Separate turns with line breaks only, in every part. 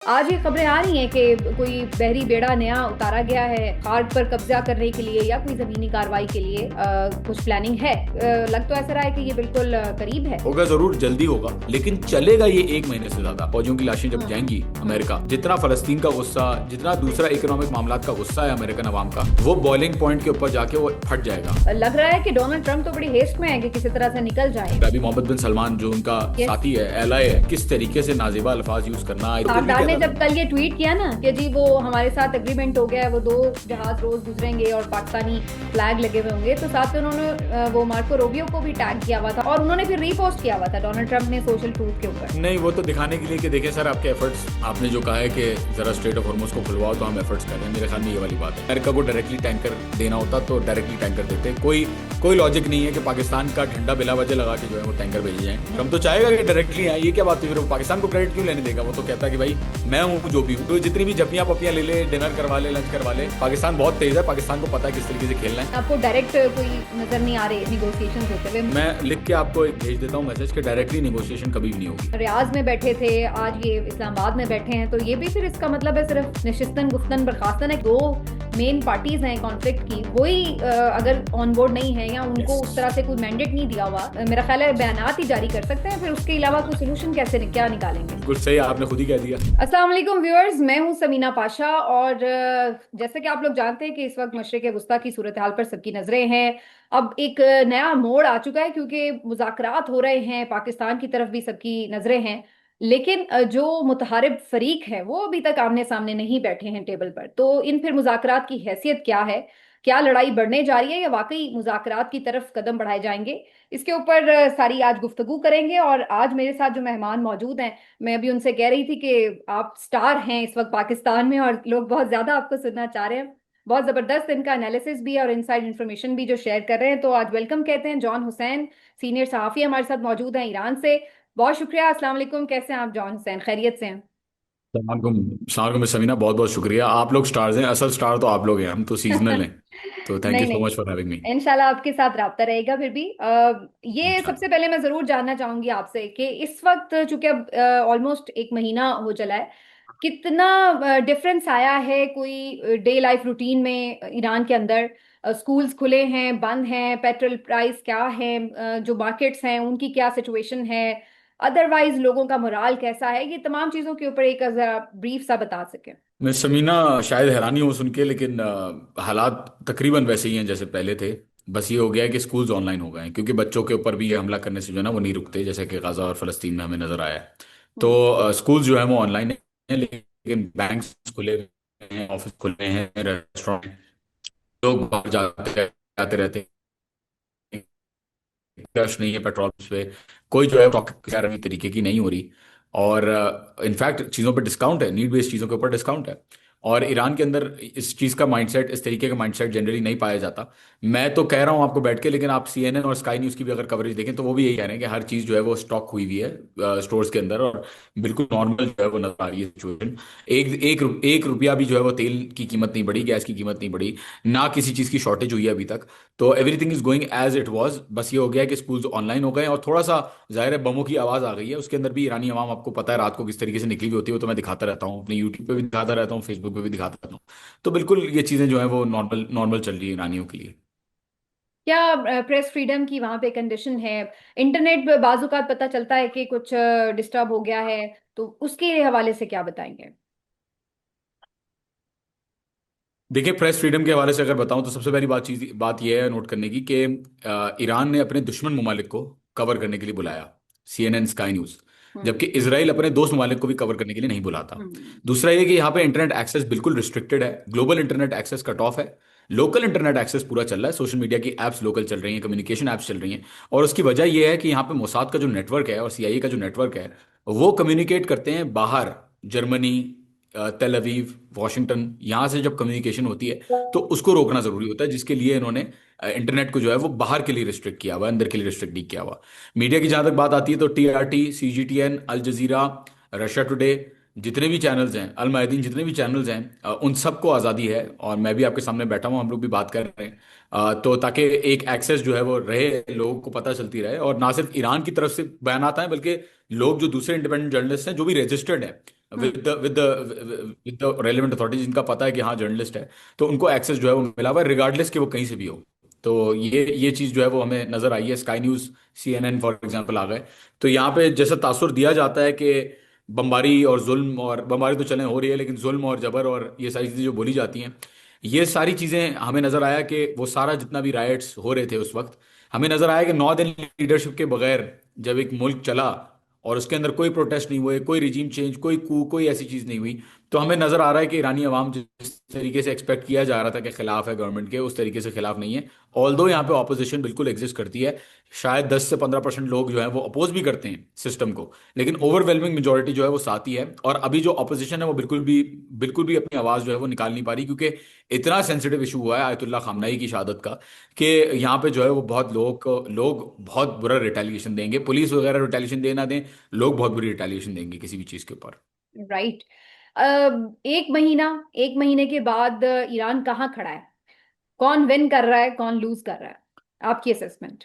आज ये खबरें आ रही हैं कि कोई बहरी बेड़ा नया उतारा गया है खार्ड पर कब्जा करने के लिए या कोई जमीनी कार्रवाई के लिए कुछ प्लानिंग है। लग तो ऐसा रहा है कि ये बिल्कुल करीब है।
होगा, जरूर जल्दी होगा, लेकिन चलेगा ये 1 महीने से ज्यादा। फौजियों की लाशें जब जाएंगी अमेरिका, जितना फलस्तीन का गुस्सा, जितना दूसरा इकोनॉमिक मामलात का गुस्सा है अमेरिकन अवाम का, वो बॉइलिंग पॉइंट के ऊपर जाके वो फट जाएगा।
लग रहा है कि डोनाल्ड ट्रंप तो बड़ी हेस्ट में है कि किसी तरह से निकल जाए।
अभी मोहम्मद बिन सलमान जो उनका साथी है, एलाई है, किस तरीके से नाजिबा अल्फाज यूज करना है।
सरदार ने जब कल ये ट्वीट किया ना कि जी वो हमारे साथ एग्रीमेंट हो गया है, वो 2 जहाज रोज गुजरेंगे और पाकिस्तानी फ्लैग लगे हुए होंगे, तो साथ में उन्होंने वो मार्को रोबियो को भी टैग किया हुआ था और उन्होंने फिर रीपोस्ट किया हुआ था डोनाल्ड ट्रंप ने सोशल ट्रूथ के ऊपर।
नहीं, वो तो दिखाने के लिए कि देखें सर आपके एफर्ट्स, आपने जो कहा है कि जरा स्ट्रेट ऑफ हॉर्मोज को खुलवाओ तो हम एफर्ट्स कर रहे हैं। मेरे ख्याल में ये वाली बात है। अमेरिका को डायरेक्टली टैंकर देना होता तो डायरेक्टली टैंकर देते। कोई लॉजिक नहीं है कि पाकिस्तान का झंडा बिला वजह लगा के जो है वो टैंकर भेजे जाए। ट्रम्प तो चाहेगा कि डायरेक्टली आए, ये क्या बात है। फिर वो पाकिस्तान को क्रेडिट क्यों लेने देगा? वो तो कहता है कि भाई मैं हूँ जो भी हूँ। तो जितनी भी झपियां पपियां ले ले, डिनर करवा ले, लंच करवा ले, पाकिस्तान बहुत तेज है, पाकिस्तान को पता है किस तरीके से खेलना है।
आपको डायरेक्ट कोई नजर नहीं आ रही निगोशिएशन होते हुए?
मैं लिख के आपको एक भेज देता हूँ मैसेज के डायरेक्टली निगोशिएशन कभी भी नहीं होगी।
रियाज में बैठे थे, आज ये इस्लामाबाद में बैठे हैं, तो ये भी फिर इसका मतलब है सिर्फ नशिस्तन गुफ्तन बर्खास्तन है। 2 मेन पार्टीज हैं कॉन्फ्लिक्ट की, वही अगर ऑन बोर्ड नहीं है या उनको उस तरह से कोई मैंडेट नहीं दिया हुआ, मेरा ख्याल है बयानात ही जारी कर सकते हैं। फिर उसके अलावा कोई सोल्यूशन क्या निकालेंगे?
कुछ सही आपने खुद ही कह दिया।
अस्सलाम वालेकुम व्यूअर्स, मैं हूं समीना पाशा और जैसे कि आप लोग जानते हैं कि इस वक्त मशरिक वस्ता की सूरत हाल पर सबकी नजरें हैं। अब एक नया मोड़ आ चुका है क्योंकि मुज़ाकरात हो रहे हैं, पाकिस्तान की तरफ भी सबकी नजरें हैं, लेकिन जो मुतहारिब फरीक है वो अभी तक आमने सामने नहीं बैठे हैं टेबल पर। तो इन फिर मुज़ाकरात की हैसियत क्या है, क्या लड़ाई बढ़ने जा रही है या वाकई मुज़ाकरात की तरफ कदम बढ़ाए जाएंगे, इसके ऊपर सारी आज गुफ्तगू करेंगे। और आज मेरे साथ जो मेहमान मौजूद हैं, मैं अभी उनसे कह रही थी कि आप स्टार हैं इस वक्त पाकिस्तान में और लोग बहुत ज्यादा आपको सुनना चाह रहे हैं। बहुत जबरदस्त इनका एनालिसिस भी है और इनसाइड इन्फॉर्मेशन भी जो शेयर कर रहे हैं। तो आज वेलकम कहते हैं जॉन हुसैन, सीनियर सहाफी हमारे साथ मौजूद हैं ईरान से। बहुत शुक्रिया। अस्सलाम वालेकुम, कैसे हैं आप जॉन हुसैन, खैरियत से हैं?
सलाम समीना, बहुत बहुत शुक्रिया। आप लोग स्टार्स हैं, असल स्टार तो आप लोग हैं, हम तो सीजनल हैं। तो थैंक
नहीं
यू सो
नहीं,
मच फॉर हैविंग मी।
इंशाल्लाह आपके साथ रब्ता रहेगा। फिर भी ये सबसे पहले मैं जरूर जानना चाहूंगी आपसे कि इस वक्त चूंकि अब ऑलमोस्ट 1 महीना हो चला है, कितना डिफरेंस आया है कोई डे लाइफ रूटीन में ईरान के अंदर? स्कूल्स खुले हैं, बंद हैं, पेट्रोल प्राइस क्या है, जो मार्केट्स हैं उनकी क्या सिचुएशन है, अदरवाइज लोगों का मोराल कैसा है, ये तमाम चीजों के ऊपर एक जरा ब्रीफ सा बता सकें।
मैं समीना शायद हैरानी हो सुन के, लेकिन हालात तकरीबन वैसे ही हैं जैसे पहले थे। बस ये हो गया है कि स्कूल्स ऑनलाइन हो गए हैं, क्योंकि बच्चों के ऊपर भी ये हमला करने से जो है ना वो नहीं रुकते, जैसे कि गाजा और फलस्तीन में हमें नजर आया है।
हम्म।
तो स्कूल्स जो है वो ऑनलाइन है, लेकिन बैंक्स खुले हुए हैं, ऑफिस खुले हैं, रेस्टोरेंट, लोग बाहर जाते जाते रहते हैं। रश नहीं है पेट्रोल पे, कोई जो है रही तरीके की नहीं हो रही। और इनफैक्ट चीज़ों पे डिस्काउंट है, नीड बेस्ड चीज़ों के ऊपर डिस्काउंट है। और ईरान के अंदर इस चीज़ का माइंडसेट, इस तरीके का माइंडसेट जनरली नहीं पाया जाता। मैं तो कह रहा हूँ आपको बैठ के, लेकिन आप सीएनएन और स्काई न्यूज़ की भी अगर कवरेज देखें तो वो भी यही कह रहे हैं कि हर चीज़ जो है वो स्टॉक हुई हुई है स्टोर्स के अंदर, और बिल्कुल नॉर्मल जो है वो नजर आ रही है सिचुएशन। एक रुपया भी जो है वो तेल की कीमत नहीं बढ़ी, गैस की कीमत नहीं बढ़ी, ना किसी चीज़ की शॉर्टेज हुई है अभी तक। तो everything is going as it was. बस ये हो गया है कि स्कूल्स ऑनलाइन हो गए और थोड़ा सा जाहिर है बमों की आवाज आ गई है। उसके अंदर भी ईरानी आवाम, आपको पता है रात को किस तरीके से निकली हुई होती है, वो तो मैं दिखाता रहता हूँ, अपने यूट्यूब पे भी दिखाता रहता हूँ, फेसबुक पे भी दिखाता रहता हूँ। तो बिल्कुल ये चीजें जो है वो नॉर्मल नॉर्मल चल रही है ईरानियों के लिए।
क्या प्रेस फ्रीडम की वहां पे कंडीशन है? इंटरनेट पे बाजुकात पता चलता है कि कुछ डिस्टर्ब हो गया है, तो उसके हवाले से क्या बताएंगे?
देखिए, प्रेस फ्रीडम के हवाले से अगर बताऊं तो सबसे पहली बात यह है नोट करने की कि ईरान ने अपने दुश्मन ममालिक को कवर करने के लिए बुलाया, सीएनएन, स्काई न्यूज,
हम्म।
जबकि इसराइल अपने दोस्त ममालिक को भी कवर करने के लिए नहीं बुलाता।
हम्म।
दूसरा ये कि यहाँ पे इंटरनेट एक्सेस बिल्कुल रिस्ट्रिक्टेड है, global internet access cut off है। लोकल इंटरनेट एक्सेस पूरा चल रहा है, सोशल मीडिया की एप्स लोकल चल रही हैं, कम्युनिकेशन एप्स चल रही हैं। और उसकी वजह यह है कि यहाँ पे मोसाद का जो नेटवर्क है और सीआईए का जो नेटवर्क है, वो कम्युनिकेट करते हैं बाहर, जर्मनी, तेल अवीव, वॉशिंगटन, यहाँ से जब कम्युनिकेशन होती है तो उसको रोकना जरूरी होता है, जिसके लिए इन्होंने इंटरनेट को जो है वो बाहर के लिए रिस्ट्रिक्ट किया हुआ है, अंदर के लिए रिस्ट्रिक्ट नहीं किया हुआ। मीडिया की जहां तक बात आती है तो टीआरटी, सीजीटीएन, अल जजीरा, रशिया टुडे, जितने भी चैनल्स हैं, अल मायदीन, जितने भी चैनल्स हैं, उन सबको आज़ादी है। और मैं भी आपके सामने बैठा हूँ, हम लोग भी बात कर रहे हैं, तो ताकि एक एक्सेस जो है वो रहे, लोगों को पता चलती रहे। और ना सिर्फ ईरान की तरफ से बयान आता है, बल्कि लोग जो दूसरे इंडिपेंडेंट जर्नलिस्ट हैं जो भी रजिस्टर्ड है,
हम्म।
विद द रेलेवेंट अथॉरिटी, जिनका पता है कि हाँ जर्नलिस्ट है, तो उनको एक्सेस जो है वो मिला हुआ है, रिगार्डलेस कि वो कहीं से भी हो। तो ये चीज़ जो है वो हमें नजर आई है। Sky News, CNN for example आ गए। तो यहाँ पे जैसा तासुर दिया जाता है कि बमबारी और जुल्म, और बमबारी तो चलें हो रही है, लेकिन जुल्म और जबर और ये सारी चीज़ें जो बोली जाती हैं, ये सारी चीज़ें हमें नजर आया कि वो सारा जितना भी राइट्स हो रहे थे उस वक्त, हमें नजर आया कि 9 दिन लीडरशिप के बगैर जब एक मुल्क चला और उसके अंदर कोई प्रोटेस्ट नहीं हुए, कोई रिजीम चेंज, कोई कू, कोई ऐसी चीज नहीं हुई, तो हमें नजर आ रहा है कि ईरानी अवाम जिस तरीके से एक्सपेक्ट किया जा रहा था कि खिलाफ है गवर्नमेंट के, उस तरीके से खिलाफ नहीं है। ऑल्दो यहाँ पे ऑपोजिशन बिल्कुल एग्जिस्ट करती है, शायद 10 से 15% लोग जो है वो अपोज भी करते हैं सिस्टम को, लेकिन ओवरवेलमिंग मेजोरिटी जो है वो साथ ही है। और अभी जो ऑपोजिशन है वो बिल्कुल भी अपनी आवाज जो है वो निकाल नहीं पा रही, क्योंकि इतना सेंसिटिव इशू हुआ है आयतुल्ला खामनाई की शहादत का, कि यहाँ पे जो है वो बहुत लोग बहुत बुरा रिटेलिएशन देंगे, पुलिस वगैरह रिटेलिएशन दे ना दें, लोग बहुत बुरी रिटेलिएशन देंगे किसी भी चीज के ऊपर।
राइट। एक महीना, एक महीने के बाद ईरान कहाँ खड़ा है? कौन विन कर रहा है, कौन लूज कर रहा है? आपकी असेसमेंट।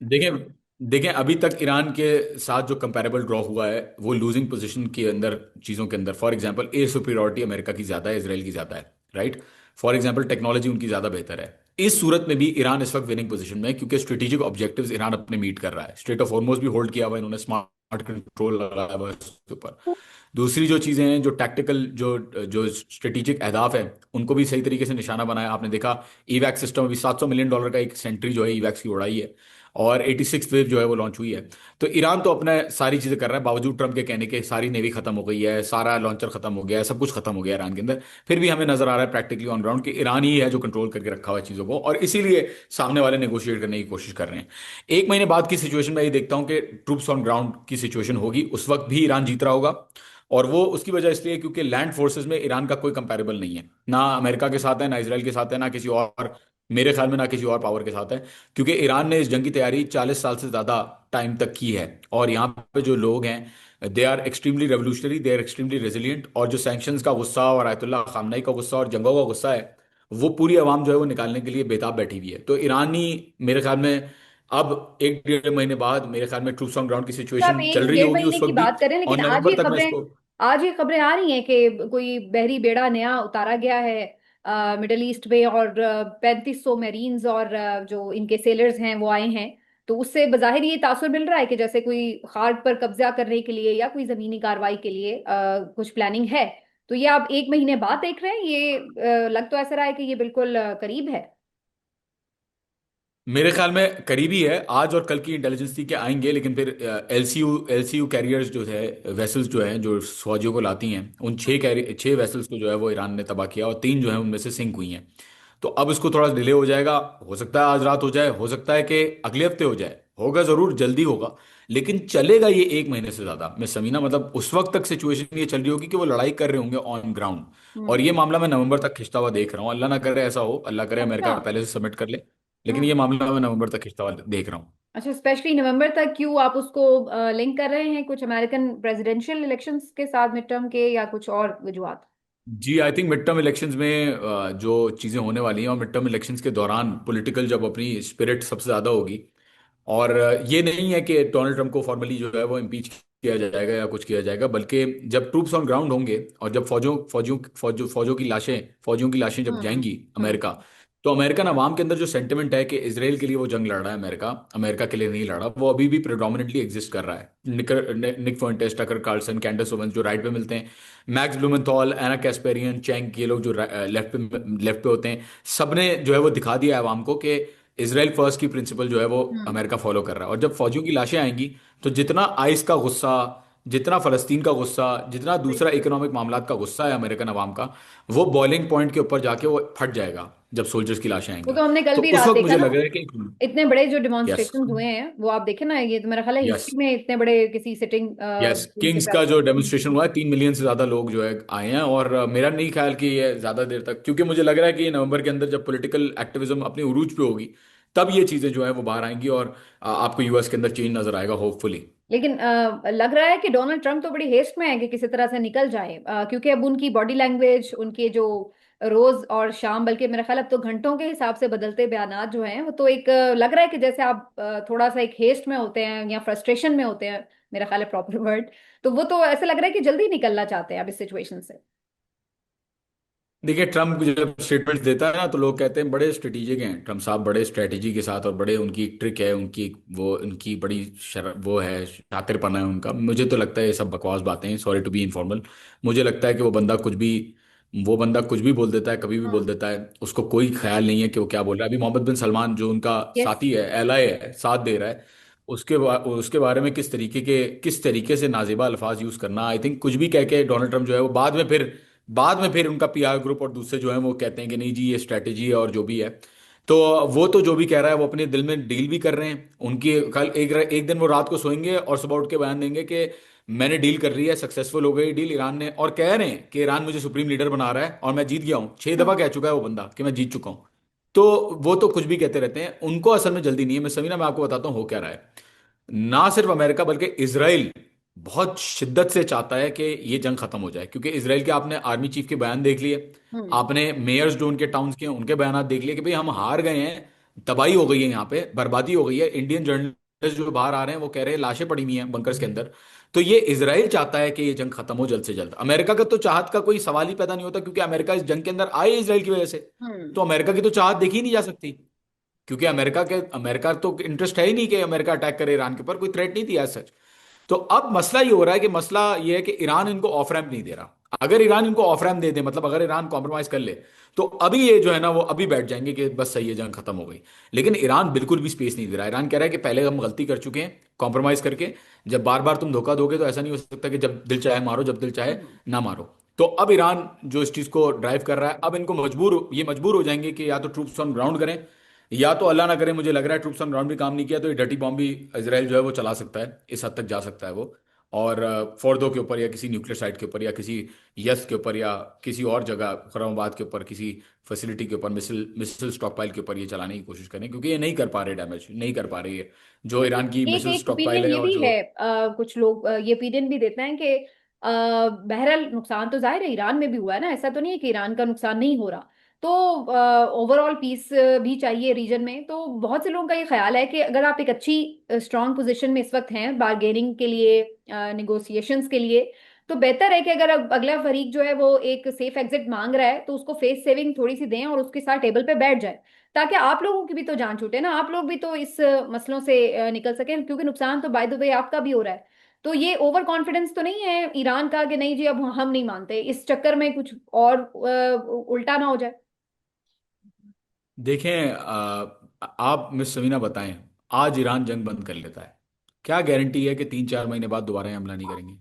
देखें देखें अभी तक ईरान के साथ जो कंपैरेबल ड्रॉ हुआ है वो लूजिंग पोजीशन के अंदर, चीज़ों के अंदर, for example air superiority America की ज़्यादा है, इसराइल की ज़्यादा है, राइट। फॉर एग्जांपल टेक्नोलॉजी उनकी ज़्यादा बेहतर है। इस सूरत में भी ईरान इस वक्त विनिंग पोजीशन में है, क्योंकि स्ट्रेटेजिक ऑब्जेक्टिव्स ईरान अपने मीट कर रहा है। स्ट्रेट ऑफ हॉर्मुज़ भी होल्ड किया हुआ है इन्होंने, स्मार्ट कंट्रोल लगाया हुआ है उसके ऊपर। दूसरी जो चीज़ें हैं, जो टैक्टिकल, जो जो स्ट्रेटेजिक अहदाफ है, उनको भी सही तरीके से निशाना बनाया। आपने देखा ईवैक्स सिस्टम, अभी $700 मिलियन का एक सेंट्री जो है ईवैक्स की उड़ाई है, और 86th वेव जो है वो लॉन्च हुई है। तो ईरान तो अपना सारी चीजें कर रहा है, बावजूद ट्रम्प के कहने के सारी नेवी खत्म हो गई है, सारा लॉन्चर खत्म हो गया है, सब कुछ खत्म हो गया है ईरान के अंदर। फिर भी हमें नजर आ रहा है प्रैक्टिकली ऑन ग्राउंड कि ईरान ही है जो कंट्रोल करके रखा हुआ है चीजों को, और इसीलिए सामने वाले नेगोशिएट करने की कोशिश कर रहे हैं। एक महीने बाद की सिचुएशन में ये देखता हूं कि ट्रूप्स ऑन ग्राउंड की सिचुएशन होगी, उस वक्त भी ईरान जीत रहा होगा। और वो उसकी वजह इसलिए क्योंकि लैंड फोर्सेस में ईरान का कोई कंपैरेबल नहीं है, ना अमेरिका के साथ है, ना इसराइल के साथ है, ना किसी और, मेरे ख्याल में ना किसी और पावर के साथ है। क्योंकि ईरान ने इस जंग की तैयारी 40 साल से ज़्यादा टाइम तक की है, और यहाँ पे जो लोग हैं they are extremely revolutionary, they are extremely resilient. और जो सैंक्शंस का गुस्सा और आयतुल्ला खामनाई का गुस्सा और जंगों का गुस्सा है, वो पूरी आवाम जो है वो निकालने के लिए बेताब बैठी हुई है। तो ईरानी, मेरे ख्याल में अब 1 डेढ़ महीने बाद मेरे ख्याल में ट्रूप्स ऑन ग्राउंड की
तो आप
सिचुएशन चल
एक
रही
डेढ़
होगी
महीने
उस
की
वक्त भी,
बात करें,
और
लेकिन
नवंबर तक मैं इसको।
आज ये खबरें आ रही हैं कि कोई बहरी बेड़ा नया उतारा गया है मिडल ईस्ट में, और 3500 मेरीन्स और जो इनके सेलर्स हैं वो आए हैं। तो उससे बज़ाहिर ये तासुर मिल रहा है कि जैसे कोई खार्ड पर कब्जा करने के लिए या कोई जमीनी कार्रवाई के लिए कुछ प्लानिंग है। तो ये आप एक महीने बाद देख रहे हैं, ये लग तो ऐसा रहा है कि ये बिल्कुल करीब है।
मेरे ख्याल में करीबी है, आज और कल की इंटेलिजेंस थी कि आएंगे, लेकिन फिर एलसीयू कैरियर्स जो है, वेसल्स जो हैं जो फौजियों को लाती हैं, उन 6 वेसल्स को जो है वो ईरान ने तबाह किया, और 3 जो है उनमें से सिंक हुई हैं। तो अब इसको थोड़ा डिले हो जाएगा, हो सकता है आज रात हो जाए, हो सकता है कि अगले हफ्ते हो जाए, होगा जरूर जल्दी होगा, लेकिन चलेगा ये 1 महीने से ज्यादा मैं समीना, मतलब उस वक्त तक सिचुएशन ये चल रही होगी कि वो लड़ाई कर रहे होंगे ऑन ग्राउंड। और
हम्म।
ये मामला मैं नवंबर तक खिंचता हुआ देख रहा हूँ, अल्लाह ना करे ऐसा हो, अल्लाह करे
अच्छा।
अमेरिका पहले से सबमिट कर ले, लेकिन
हाँ।
ये मामला मैं नवंबर तक खिंचता हुआ देख रहा हूँ।
अच्छा, स्पेशली नवंबर तक क्यों आप उसको लिंक कर रहे हैं? कुछ अमेरिकन प्रेसिडेंशियल इलेक्शंस के साथ, मिड टर्म के, या कुछ और वजूहत?
जी, I think mid term elections में जो चीज़ें होने वाली हैं, और मिड टर्म इलेक्शंस के दौरान पॉलिटिकल जब अपनी स्पिरिट सबसे ज़्यादा होगी, और ये नहीं है कि डोनाल्ड ट्रंप को फॉर्मली जो है वो इम्पीच किया जाएगा या कुछ किया जाएगा, बल्कि जब ट्रूप्स ऑन ग्राउंड होंगे और जब फौजियों की लाशें जब
हम्म।
जाएंगी
हम्म।
अमेरिका, तो अमेरिकन अवाम के अंदर जो सेंटिमेंट है कि इसराइल के लिए वो जंग लड़ रहा है, अमेरिका अमेरिका के लिए नहीं लड़ा, वो अभी भी प्रेडोमिनेटली एग्जिस्ट कर रहा है। निक फुएंटेस, टकर कार्लसन, कैंडस ओवेंस जो राइट पे मिलते हैं, मैक्स ब्लूमेंथॉल, एना कैस्पेरियन, चैंग, ये लोग जो लेफ्ट पे होते हैं, सबने जो है वो दिखा दिया है आवाम को कि इसराइल फर्स्ट की प्रिंसिपल जो है वो
हम्म।
अमेरिका फॉलो कर रहा है। और जब फौजियों की लाशें आएंगी, तो जितना आइस का गुस्सा, जितना फलस्तीन का गुस्सा, जितना दूसरा इकोनॉमिक मामलात का गुस्सा है अमेरिकन अवाम का, वो बॉइलिंग पॉइंट के ऊपर जाके वो फट जाएगा जब सोल्जर्स की लाशें
वो
आएंगी।
तो हमने कल
तो
भी
उस
रात
वक्त
देखा
मुझे
ना।
लग रहा है कि
इतने बड़े जो
यस,
डिमॉन्स्ट्रेशन हुए हैं वो आप देखे ना, ये तो मेरा ख्याल है
यस,
हिस्ट्री में इतने बड़े किसी सिटिंग
यस,
के
किंग्स का
प्रेसिडेंट।
जो डेमोन्स्ट्रेशन हुआ है, 3 मिलियन से ज्यादा लोग जो है आए हैं, और मेरा नहीं ख्याल कि ये ज्यादा देर तक, क्योंकि मुझे लग रहा है कि ये नवंबर के अंदर जब पॉलिटिकल एक्टिविज्म अपनी उरूज पे होगी, तब ये चीजें जो है वो बाहर आएंगी, और आपको यूएस के अंदर चेंज नजर आएगा होपफुली।
लेकिन लग रहा है कि डोनाल्ड ट्रंप तो बड़ी हेस्ट में है कि किसी तरह से निकल जाए, क्योंकि अब उनकी बॉडी लैंग्वेज, उनके जो रोज और शाम, बल्कि मेरा ख्याल अब तो घंटों के हिसाब से बदलते बयानात जो हैं, वो तो एक लग रहा है कि जैसे आप थोड़ा सा एक हेस्ट में होते हैं या फ्रस्ट्रेशन में होते हैं, मेरा ख्याल है प्रॉपर वर्ड। तो वो तो ऐसा लग रहा है कि जल्दी निकलना चाहते हैं अब इस सिचुएशन से।
देखिए, ट्रम्प जब स्टेटमेंट देता है ना तो लोग कहते हैं बड़े स्ट्रेटेजिक हैं ट्रम्प साहब, बड़े स्ट्रेटेजी के साथ, और बड़े उनकी एक ट्रिक है, उनकी वो उनकी बड़ी वो है, शातिरपना है उनका। मुझे तो लगता है ये सब बकवास बातें हैं, सॉरी टू बी इनफॉर्मल। मुझे लगता है कि वो बंदा कुछ भी बोल देता है, कभी भी बोल
हाँ।
देता है, उसको कोई ख्याल नहीं है कि वो क्या बोल रहा है। अभी मोहम्मद बिन सलमान जो उनका
यस।
साथी है, एलाई है, साथ दे रहा है, उसके बारे में किस तरीके से नाजेबा अल्फाज यूज करना, आई थिंक कुछ भी कह के डोनाल्ड ट्रम्प जो है वो बाद में फिर उनका पीआर ग्रुप और दूसरे जो है वो कहते हैं कि नहीं जी ये स्ट्रेटेजी है और जो भी है। तो वो तो जो भी कह रहा है वो अपने दिल में डील भी कर रहे हैं। उनकी कल एक दिन वो रात को सोएंगे और सुबह उठ के बयान देंगे कि मैंने डील कर रही है, सक्सेसफुल हो गई डील ईरान ने, और कह रहे हैं कि ईरान मुझे सुप्रीम लीडर बना रहा है और मैं जीत गया हूं। 6 दफा
हाँ।
कह चुका है वो बंदा कि मैं जीत चुका हूं। तो वो तो कुछ भी कहते रहते हैं, उनको असल में जल्दी नहीं है। मैं समीना, मैं आपको बताता हूँ हो क्या रहा है। ना सिर्फ अमेरिका बल्कि इसराइल बहुत शिद्दत से चाहता है कि ये जंग खत्म हो जाए, क्योंकि इसराइल के आपने आर्मी चीफ के बयान देख लिए,
हम्म।
आपने मेयर्स जो उनके टाउन्स के हैं, उनके बयान देख लिए कि भाई हम हार गए हैं, तबाही हो गई है, यहाँ पे बर्बादी हो गई है। इंडियन जर्नलिस्ट जो बाहर आ रहे हैं वो कह रहे हैं लाशें पड़ी हुई हैं बंकर्स के अंदर। तो ये इसराइल चाहता है कि ये जंग खत्म हो जल्द से जल्द। अमेरिका का तो चाहत का कोई सवाल ही पैदा नहीं होता, क्योंकि अमेरिका इस जंग के अंदर आए इसराइल की वजह से।
हम्म।
तो अमेरिका की तो चाहत देखी नहीं जा सकती, क्योंकि अमेरिका तो इंटरेस्ट है ही नहीं कि अमेरिका अटैक करे ईरान के ऊपर, कोई थ्रेट नहीं दिया सच। तो अब मसला ये हो रहा है कि मसला ये है कि ईरान इनको ऑफ रैम्प नहीं दे रहा। अगर ईरान इनको ऑफ रैम्प दे दे, मतलब अगर ईरान कॉम्प्रोमाइज कर ले, तो अभी ये जो है ना वो अभी बैठ जाएंगे कि बस सही है, जंग खत्म हो गई। लेकिन ईरान बिल्कुल भी स्पेस नहीं दे रहा। ईरान कह रहा है कि पहले हम गलती कर चुके हैं कॉम्प्रोमाइज करके, जब बार बार तुम धोखा दोगे तो ऐसा नहीं हो सकता कि जब दिल चाहे मारो, जब दिल चाहे
हम्म।
ना मारो। तो अब ईरान जो इस चीज को ड्राइव कर रहा है, अब इनको मजबूर हो जाएंगे कि या तो ट्रूप्स ऑन ग्राउंड करें, या तो अल्लाह ना करे, मुझे लग रहा है ट्रूप्स ऑन ग्राउंड भी काम नहीं किया तो ये डटी बॉम्ब भी इसराइल जो है वो चला सकता है, इस हद तक जा सकता है वो। और फोर्दो के ऊपर या किसी न्यूक्लियर साइट के ऊपर या किसी यस के ऊपर या किसी और जगह खुर्रमाबाद के ऊपर किसी फैसिलिटी के ऊपर मिसाइल मिसाइल स्टॉक पाइल के ऊपर ये चलाने की कोशिश करें, क्योंकि ये नहीं कर पा रहे, डैमेज नहीं कर पा रही है जो
लेकिन
ईरान की
एक
मिसाइल
एक
स्टॉक पाइल
ओपिनियन
है
ये
और
भी
जो।
है, कुछ लोग ये ओपिनियन भी देते हैं कि बहरहाल नुकसान तो जाहिर है ईरान में भी हुआ है ना, ऐसा तो नहीं है कि ईरान का नुकसान नहीं हो रहा। तो ओवरऑल पीस भी चाहिए रीजन में। तो बहुत से लोगों का ये ख्याल है कि अगर आप एक अच्छी स्ट्रांग पोजीशन में इस वक्त हैं बार्गेनिंग के लिए, निगोशिएशंस के लिए, तो बेहतर है कि अगर अब अगला फरीक जो है वो एक सेफ एग्जिट मांग रहा है तो उसको फेस सेविंग थोड़ी सी दें और उसके साथ टेबल पे बैठ जाए, ताकि आप लोगों की भी तो जान छूटे ना, आप लोग भी तो इस मसलों से निकल सकें, क्योंकि नुकसान तो बाय द वे आपका भी हो रहा है। तो ये ओवर कॉन्फिडेंस तो नहीं है ईरान का कि नहीं जी अब हम नहीं मानते, इस चक्कर में कुछ और उल्टा ना हो जाए।
देखें, आप मिस समीना बताएं, आज ईरान जंग बंद कर लेता है, क्या गारंटी है कि 3-4 महीने बाद दोबारा ये हमला नहीं करेंगे?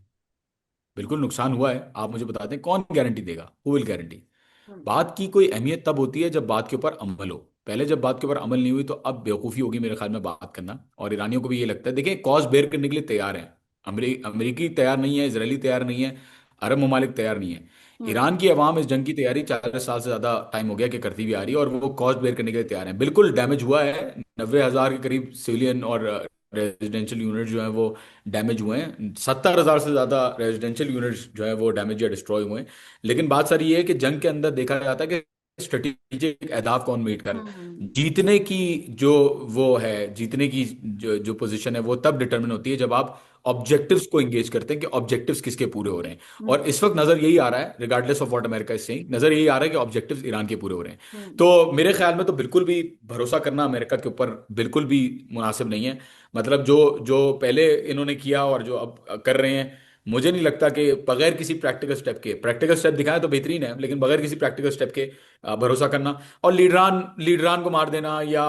बिल्कुल नुकसान हुआ है, आप मुझे बताते हैं कौन गारंटी देगा, हु विल गारंटी?
हम्म।
बात की कोई अहमियत तब होती है जब बात के ऊपर अमल हो। पहले जब बात के ऊपर अमल नहीं हुई तो अब बेवकूफ़ी होगी मेरे ख्याल में बात करना। और ईरानियों को भी ये लगता है, देखिए कॉस्ट बेयर करने के लिए तैयार हैं। अमरीकी तैयार नहीं है, इसराइली तैयार नहीं है, अरब ममालिक तैयार नहीं है।
हम्म।
ईरान की अवाम इस जंग की तैयारी 40 साल से ज़्यादा टाइम हो गया कि करती भी आ रही है, और वो कॉस्ट बेयर करने के लिए तैयार है। बिल्कुल डैमेज हुआ है, 90,000 के करीब सिविलियन और रेजिडेंशियल यूनिट जो है वो डैमेज हुए हैं, 70,000 से ज़्यादा रेजिडेंशियल यूनिट्स जो है वो डैमेज या डिस्ट्रॉय हुए हैं। लेकिन बात सारी ये है कि जंग के अंदर देखा जाता है कि स्ट्रेटेजिक अहदाफ कौन मीट कर,
हम्म।
जीतने की जो वो है, जीतने की जो पोजीशन है वो तब डिटरमिन होती है जब आप ऑब्जेक्टिव्स को एंगेज करते हैं कि ऑब्जेक्टिव्स किसके पूरे हो रहे हैं। और
हम्म।
इस वक्त नजर यही आ रहा है, regardless of what America is saying, नजर यही आ रहा है कि ऑब्जेक्टिव्स ईरान के पूरे हो रहे हैं।
हम्म।
तो मेरे ख्याल में तो बिल्कुल भी भरोसा करना अमेरिका के ऊपर बिल्कुल भी मुनासिब नहीं है। मतलब जो जो पहले इन्होंने किया और जो अब कर रहे हैं, मुझे नहीं लगता कि बगैर किसी प्रैक्टिकल स्टेप दिखाए तो बेहतरीन है, लेकिन बगैर किसी प्रैक्टिकल स्टेप के भरोसा करना और लीडरान को मार देना या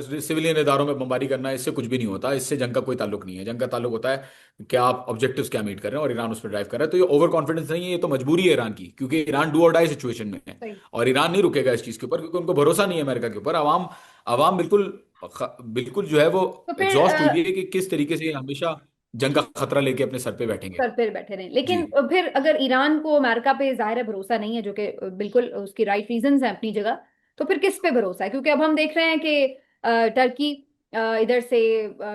सिविलियन इदारों में बमबारी करना, इससे कुछ भी नहीं होता। इससे जंग का कोई ताल्लुक नहीं है। जंग का ताल्लुक होता है कि आप ऑब्जेक्टिव्स क्या मीट कर रहे हैं, और ईरान उस पर ड्राइव कर रहा है। तो ये ओवर कॉन्फिडेंस नहीं है, ये तो मजबूरी है ईरान की, क्योंकि ईरान डू और डाई सिचुएशन में है।
सही।
और ईरान नहीं रुकेगा इस चीज के ऊपर, क्योंकि उनको भरोसा नहीं है अमेरिका के ऊपर। अवाम अवाम बिल्कुल जो है वो
तो फिर
एग्जॉस्ट हुई है कि किस तरीके से ये हमेशा जंग का खतरा लेके अपने सर पे बैठेंगे।
सर पे बैठे रहे,
जी।
लेकिन फिर अगर ईरान को अमेरिका पे जाहिर है भरोसा नहीं है, जो कि बिल्कुल उसकी राइट रीजंस हैं अपनी जगह, तो फिर किस पे भरोसा है? क्योंकि अब हम देख रहे हैं कि टर्की, इधर से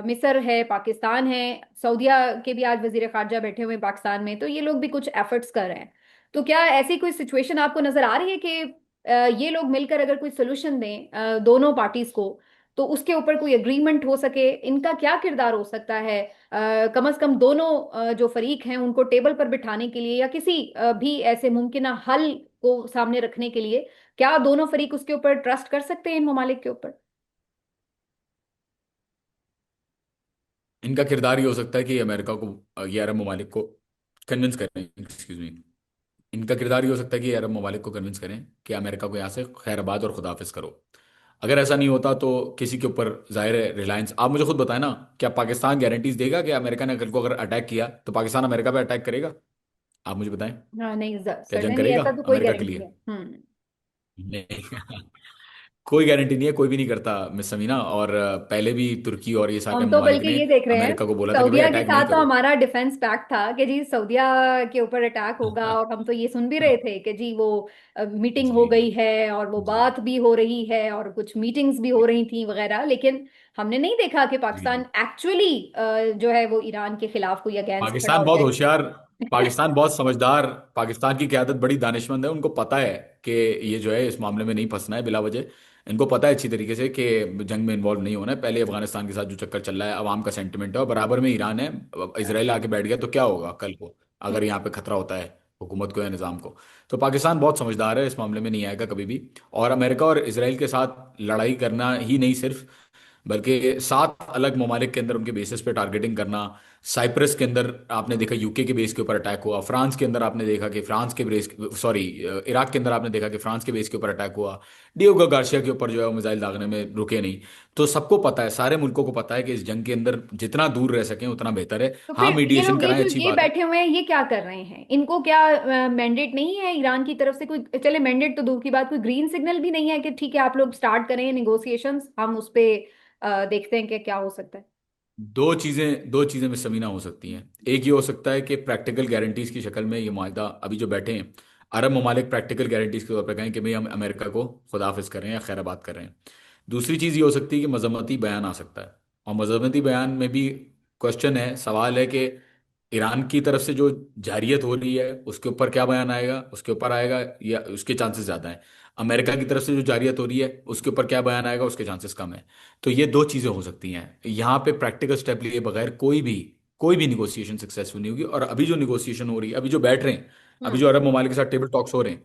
मिस्र है, पाकिस्तान है, सऊदीया के भी आज वजीर खारजा बैठे हुए हैं पाकिस्तान में, तो ये लोग भी कुछ एफर्ट्स कर रहे हैं। तो क्या ऐसी कोई सिचुएशन आपको नजर आ रही है कि ये लोग मिलकर अगर कोई सोल्यूशन दें दोनों पार्टीज को, तो उसके ऊपर कोई एग्रीमेंट हो सके, इनका क्या किरदार हो सकता है? कम से कम दोनों जो फरीक हैं उनको टेबल पर बिठाने के लिए, या किसी भी ऐसे मुमकिन हल को सामने रखने के लिए, क्या दोनों फरीक उसके ऊपर ट्रस्ट कर सकते हैं इन ममालिक के ऊपर?
इनका किरदार ये हो सकता है कि अमेरिका को, ये अरब ममालिक को कन्विंस करें, एक्सक्यूज मी, इनका किरदार ये हो सकता है कि अरब ममालिक को कन्विंस करें कि अमेरिका को यहाँ से खैराबाद और खुदाफिज करो। अगर ऐसा नहीं होता तो किसी के ऊपर जाहिर है रिलायंस, आप मुझे खुद बताएं ना, क्या पाकिस्तान गारंटीज देगा कि अमेरिका ने को अगर अटैक किया तो पाकिस्तान अमेरिका पे अटैक करेगा? आप मुझे बताएं,
हाँ नहीं,
क्या जंग
सर्टेनली
करेगा
ऐसा तो कोई
अमेरिका के
गारंटी
लिए?
है।
नहीं। कोई गारंटी नहीं है, कोई भी नहीं करता मिस समीना। और पहले भी तुर्की और ये सारे
हम तो
ममालिक
बल्कि
ने
ये देख रहे हैं,
अमेरिका को बोला था कि भाई
सऊदीया के
अटैक नहीं
साथ तो
करो।
हमारा डिफेंस पैक्ट था कि जी सऊदीया के ऊपर अटैक होगा, और हम तो ये सुन भी रहे थे कि जी वो मीटिंग हो
जी
गई है और वो
जी
बात भी हो रही है और कुछ मीटिंग्स भी हो रही थी वगैरह, लेकिन हमने नहीं देखा कि
जी
पाकिस्तान
जी।
एक्चुअली जो है वो ईरान के खिलाफ कोई अगेंस्ट खड़ा
पाकिस्तान
हो
बहुत
जाए।
होशियार, पाकिस्तान बहुत समझदार, पाकिस्तान की क़यादत बड़ी दानिशमंद है। उनको पता है कि ये जो है इस मामले में नहीं फंसना है बिला वजह। इनको पता है अच्छी तरीके से कि जंग में इन्वॉल्व नहीं होना है। पहले अफगानिस्तान के साथ जो चक्कर चल रहा है, अवाम का सेंटिमेंट है, और बराबर में ईरान है। इसराइल आके बैठ गया तो क्या होगा कल को, अगर यहाँ पे खतरा होता है हुकूमत को या निज़ाम को। तो पाकिस्तान बहुत समझदार है, इस मामले में नहीं आएगा कभी भी। और अमेरिका और इसराइल के साथ लड़ाई करना ही नहीं सिर्फ, बल्कि 7 अलग ममालिक के अंदर उनके बेसिस पे टारगेटिंग करना। साइप्रस के अंदर आपने देखा यूके के बेस के ऊपर अटैक हुआ, फ्रांस के अंदर आपने देखा कि फ्रांस के बेस, सॉरी, इराक के अंदर आपने देखा कि फ्रांस के बेस के ऊपर अटैक हुआ। डियोगो गार्सिया के ऊपर जो है वो मिसाइल दागने में रुके नहीं। तो सबको पता है, सारे मुल्कों को पता है कि इस जंग के अंदर जितना दूर रह सकें उतना बेहतर है।
तो
हाँ,
फिर ये
मीडिएशन
लोग, ये
कराएं,
जो
अच्छी
ये
बात है।
बैठे हुए हैं, ये क्या कर रहे हैं? इनको क्या मैंडेट नहीं है ईरान की तरफ से? कोई, चले मैंडेट तो दूर की बात, कोई ग्रीन सिग्नल भी नहीं है कि ठीक है आप लोग स्टार्ट करें निगोशिएशंस, हम उस पे देखते हैं कि क्या हो सकता है।
दो चीजें में समीना हो सकती हैं। एक ये हो सकता है कि प्रैक्टिकल गारंटीज की शक्ल में ये माहिदा अभी जो बैठे हैं अरब ममालिक प्रैक्टिकल गारंटीज के तौर पर कहें कि भाई हम अमेरिका को खुदाफिज कर रहे हैं या खैराबाद कर रहे हैं। दूसरी चीज़ ये हो सकती है कि मजम्मती बयान आ सकता है। और मजम्मती बयान में भी क्वेश्चन है, सवाल है कि ईरान की तरफ से जो जारियत हो रही है उसके ऊपर क्या बयान आएगा, उसके ऊपर आएगा या उसके चांसेस ज़्यादा हैं। अमेरिका की तरफ से जो जारियत हो रही है उसके ऊपर क्या बयान आएगा, उसके चांसेस कम है। तो ये दो चीज़ें हो सकती हैं। यहाँ पे प्रैक्टिकल स्टेप लिए बगैर कोई भी निगोसिएशन सक्सेसफुल नहीं होगी। और अभी जो निगोसिएशन हो रही है, अभी जो बैठ रहे हैं, अभी
हम्म।
जो अरब ममालिक के साथ टेबल टॉक्स हो रहे हैं,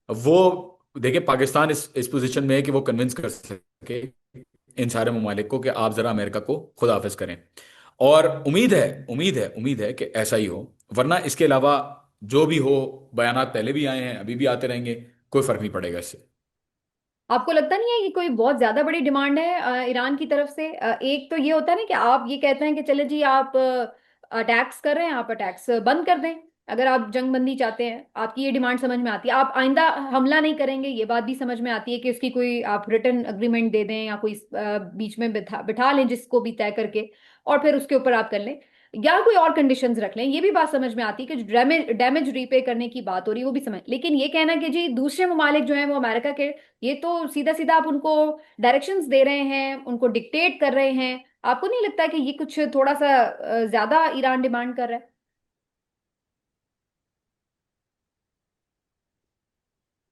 वो देखिए पाकिस्तान इस पोजीशन में है कि वो कन्विंस कर सके इन सारे ममालिक को कि आप जरा अमेरिका को खुद हाफिज करें। और उम्मीद है कि ऐसा ही हो। वरना इसके अलावा जो भी हो, बयानात पहले भी आए हैं, अभी भी आते रहेंगे, कोई फर्क नहीं पड़ेगा इससे।
आपको लगता नहीं है कि कोई बहुत ज्यादा बड़ी डिमांड है ईरान की तरफ से? एक तो ये होता है ना कि आप ये कहते हैं कि चले जी आप अटैक्स कर रहे हैं, आप अटैक्स बंद कर दें, अगर आप जंग बंदी चाहते हैं, आपकी ये डिमांड समझ में आती है। आप आइंदा हमला नहीं करेंगे, ये बात भी समझ में आती है कि इसकी कोई आप रिटर्न अग्रीमेंट दे दें, या कोई बीच में बिठा बिठा लें जिसको भी तय करके, और फिर उसके ऊपर आप कर लें, या कोई और कंडीशंस रख लें, ये भी बात समझ में आती है कि जो डैमेज डैमेज रीपे करने की बात हो रही है वो भी समझ। लेकिन ये कहना कि जी दूसरे ममालिक जो हैं वो अमेरिका के, ये तो सीधा सीधा आप उनको डायरेक्शंस दे रहे हैं, उनको डिक्टेट कर रहे हैं। आपको नहीं लगता कि ये कुछ थोड़ा सा ज्यादा ईरान डिमांड कर रहा है?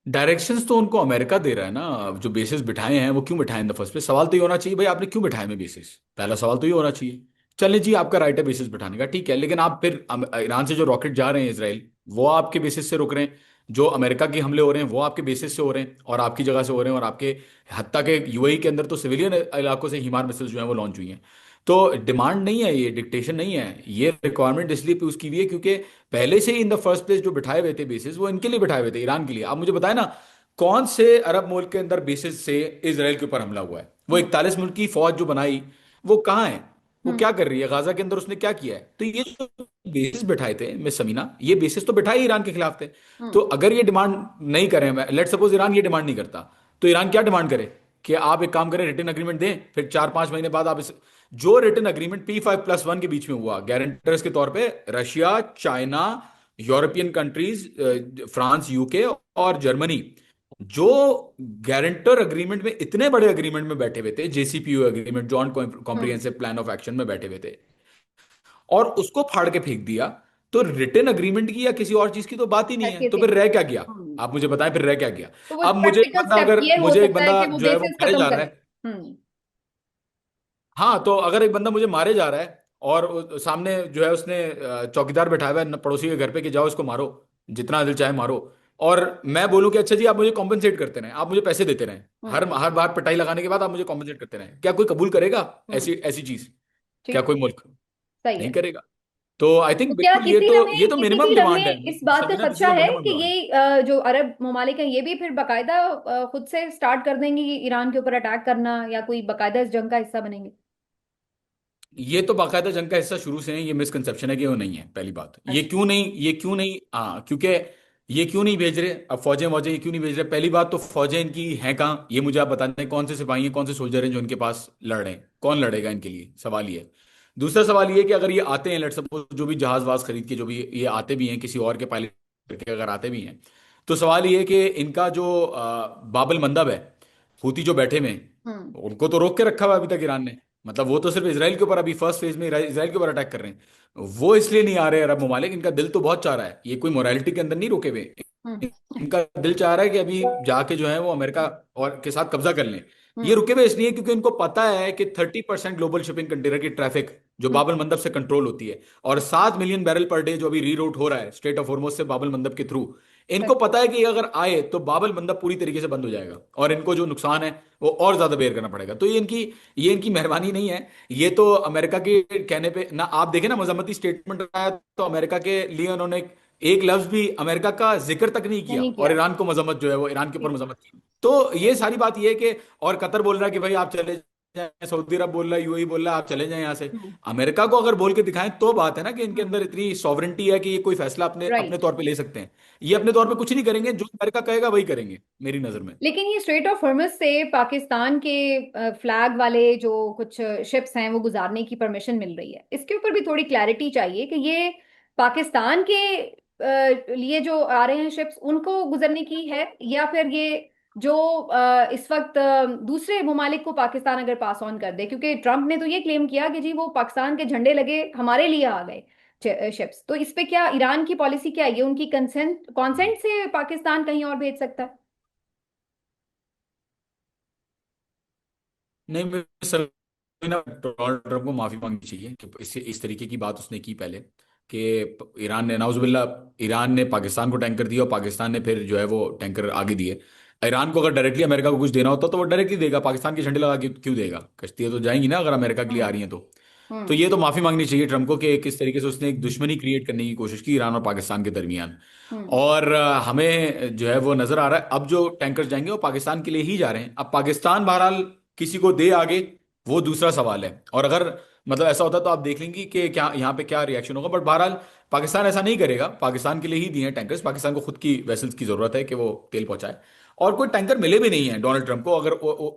डायरेक्शंस तो उनको अमेरिका दे रहा है ना। जो बेसिस बिठाए हैं वो क्यों बिठाए इन द फर्स्ट प्लेस? सवाल तो ये होना चाहिए भाई आपने क्यों बिठाए में बेसिस। पहला सवाल तो ये होना चाहिए। चलिए जी, आपका राइट है बेसिस बिठाने का, ठीक है, लेकिन आप फिर ईरान से जो रॉकेट जा रहे हैं इसराइल, वो आपके बेसिस से रुक रहे हैं। जो अमेरिका के हमले हो रहे हैं वो आपके बेसिस से हो रहे हैं और आपकी जगह से हो रहे हैं। और आपके हत्ता के यूएई के अंदर तो सिविलियन इलाकों से हिमार मिसाइल्स जो हैं वो लॉन्च हुई हैं। तो डिमांड नहीं है, ये डिक्टेशन नहीं है, ये रिक्वायरमेंट इसलिए यूज की हुई है क्योंकि पहले से ही इन द फर्स्ट प्लेस जो बिठाए हुए थे बेसिस, वो इनके लिए बिठाए हुए थे, ईरान के लिए। आप मुझे बताएं ना, कौन से अरब मुल्क के अंदर बेसिस से इसराइल के ऊपर हमला हुआ है? वो
हम्म।
41 मुल्क की फौज जो बनाई, वो कहाँ है? वो
हम्म।
क्या कर रही है गाजा के अंदर? उसने क्या किया है? तो ये जो बेसिस बिठाए थे मिस समीना, ये बेसिस तो बिठाए ईरान के खिलाफ थे। तो
हम्म।
अगर ये डिमांड नहीं करें, लेट सपोज ईरान ये डिमांड नहीं करता, तो ईरान क्या डिमांड करे? कि आप एक काम करें, रिटर्न अग्रीमेंट दें, फिर 4-5 महीने बाद आप इस, जो रिटर्न अग्रीमेंट P5+1 के बीच में हुआ गारंटर्स के तौर पे Russia, China, European countries, France, UK और जर्मनी, जो गारंटर अग्रीमेंट में, इतने बड़े अग्रीमेंट में बैठे हुए थे, JCPOA agreement, joint
hmm.
Comprehensive plan of action में बैठे हुए थे, और उसको फाड़ के फेंक दिया, तो रिटर्न अग्रीमेंट की या किसी और चीज की तो बात ही नहीं है।
हैसियत
तो
ही
फिर
नहीं।
रह क्या गया?
हम्म।
आप मुझे बताएं, फिर रह क्या गया?
तो वो
अब मुझे एक
प्रैक्टिकल
बंदा
स्टेप
अगर
ये हो
मुझे एक
सकता है
बंदा
कि वो
जो है वो
बेसिस
मारे
खत्म
जा रहा
करें।
है,
हम्म।
हाँ, तो अगर एक बंदा मुझे मारे जा रहा है और सामने जो है उसने चौकीदार बैठाया हुआ है पड़ोसी के घर पे कि जाओ इसको मारो, जितना दिल चाहे मारो, और मैं बोलूं कि अच्छा जी आप मुझे कॉम्पनसेट करते रहें, आप मुझे पैसे देते रहें, हर
हम्म।
हर बार पिटाई लगाने के बाद आप मुझे कॉम्पनसेट करते रहें, क्या कोई कबूल करेगा
हम्म।
ऐसी ऐसी चीज? क्या
ठीक।
कोई मुल्क
सही
नहीं
है।
करेगा? तो आई
तो
थिंक
क्या
बिल्कुल
किसी
ये
हमें
तो
किसी
मिनिमम
भी रंग
डिमांड है,
में इस बात का
सविना, दिस इज
खदशा
अ
है
मिनिमम
कि
डिमांड।
ये जो अरब ममालिक हैं ये भी फिर बकायदा खुद से स्टार्ट कर देंगे कि ईरान के ऊपर अटैक करना, या कोई बकायदा इस जंग का हिस्सा बनेंगे?
ये तो बाकायदा जंग का हिस्सा शुरू से है, ये मिसकंसेप्शन है कि वो नहीं है, पहली बात।
अच्छा।
ये क्यों नहीं, हाँ क्योंकि ये क्यों नहीं भेज रहे अब फौजें वौजें, ये क्यों नहीं भेज रहे? पहली बात तो फौजें इनकी हैं कहाँ, ये मुझे आप बता दें, कौन से सिपाही हैं, कौन से सोल्जर हैं जो इनके पास लड़ रहे हैं? कौन लड़ेगा इनके लिए? सवाल ये है। दूसरा सवाल ये है कि अगर ये आते हैं, लेट सपोज जो भी जहाज वाज खरीद के जो भी ये आते भी हैं, किसी और के पायलट के अगर आते भी हैं, तो सवाल ये है कि इनका जो बाबल मंदब है, हूती जो बैठे में,
हम्म।
उनको तो रोक के रखा हुआ है अभी तक ईरान ने। मतलब वो तो सिर्फ इसराइल के ऊपर अभी फर्स्ट फेज में इसराइल के ऊपर अटैक कर रहे हैं, वो इसलिए नहीं आ रहे अरब ममालिक, इनका दिल तो बहुत चाह रहा है, ये कोई मोरालिटी के अंदर नहीं रुके हुए।
हम्म।
इनका दिल चाह रहा है कि अभी जाके जो है वो अमेरिका और के साथ कब्जा कर लें। ये
हम्म।
रुके हुए इसलिए क्योंकि इनको पता है कि 30% ग्लोबल शिपिंग कंटेनर की ट्रैफिक जो
हम्म।
बाबल मंदब से कंट्रोल होती है, और 7 मिलियन बैरल पर डे जो अभी रीरूट हो रहा है स्ट्रेट ऑफ हॉर्मुज से बाबल मंदब के थ्रू, इनको
सही।
पता है कि ये अगर आए तो बाबल मंदब पूरी तरीके से बंद हो जाएगा और इनको जो नुकसान है वो और ज्यादा बेयर करना पड़ेगा। तो ये इनकी मेहरबानी नहीं है, ये तो अमेरिका के कहने पे ना। आप देखें ना, मजम्मती स्टेटमेंट आया तो अमेरिका के लिए उन्होंने एक लफ्ज भी अमेरिका का जिक्र तक नहीं किया,
नहीं
और
किया।
ईरान को मजम्मत जो है वो ईरान के ऊपर
ठीक।
मजम्मत की। तो ये सारी बात ये है कि, और कतर बोल रहा है कि भाई आप चले जाएं, सऊदी अरब बोल रहा है, यूएई बोल रहा है आप चले जाएं यहाँ से।
हम्म।
अमेरिका को अगर बोल के दिखाएं तो बात है ना कि इनके
हम्म।
अंदर इतनी सॉवरेंटी है कि ये कोई फैसला अपने अपने
राइट।
तौर पे ले सकते हैं। ये अपने तौर पे कुछ नहीं करेंगे, जो अमेरिका कहेगा वही करेंगे मेरी नजर में।
लेकिन ये स्ट्रेट ऑफ हॉर्मस से पाकिस्तान के फ्लैग वाले जो कुछ शिप्स हैं वो गुजारने की परमिशन मिल रही है, इसके ऊपर भी थोड़ी क्लैरिटी चाहिए कि ये पाकिस्तान के लिए जो आ रहे हैं शिप्स उनको गुजरने की है, या फिर ये जो इस वक्त दूसरे ममालिक को पाकिस्तान अगर पास ऑन कर दे, क्योंकि ट्रम्प ने तो ये क्लेम किया कि जी वो पाकिस्तान के झंडे लगे हमारे लिए आ गए शिप्स। तो इस पे क्या ईरान की पॉलिसी क्या है? ये उनकी कंसेंट कॉन्सेंट से पाकिस्तान कहीं और भेज सकता है?
नहीं, मैं सर ना डोनाल्ड ट्रंप को माफी मांगनी चाहिए कि इस तरीके की बात उसने की पहले, कि ईरान ने नाउजुबिल्ला, ईरान ने पाकिस्तान को टैंकर दिया और पाकिस्तान ने फिर जो है वो टैंकर आगे दिए। ईरान को अगर डायरेक्टली अमेरिका को कुछ देना होता तो वो डायरेक्टली देगा, पाकिस्तान के झंडे लगा के क्यों देगा? कश्तियां तो जाएंगी ना अगर अमेरिका के लिए आ
हम्म।
रही हैं तो। तो
हम्म।
ये तो माफी मांगनी चाहिए ट्रम्प को कि किस तरीके से उसने एक दुश्मनी क्रिएट करने की कोशिश की ईरान और पाकिस्तान के दरमियान।
हम्म।
और हमें जो है वो नजर आ रहा है अब जो टैंकर जाएंगे वो पाकिस्तान के लिए ही जा रहे हैं। अब पाकिस्तान बहरहाल किसी को दे आगे, वो दूसरा सवाल है, और अगर मतलब ऐसा होता तो आप देख लेंगी कि क्या यहाँ पे क्या रिएक्शन होगा, बट बहरहाल पाकिस्तान ऐसा नहीं करेगा, पाकिस्तान के लिए ही दिए हैं टैंकर्स, पाकिस्तान को खुद की वेसल्स की जरूरत है कि वो तेल पहुंचाए। और कोई टैंकर मिले भी नहीं है डोनाल्ड ट्रंप को, अगर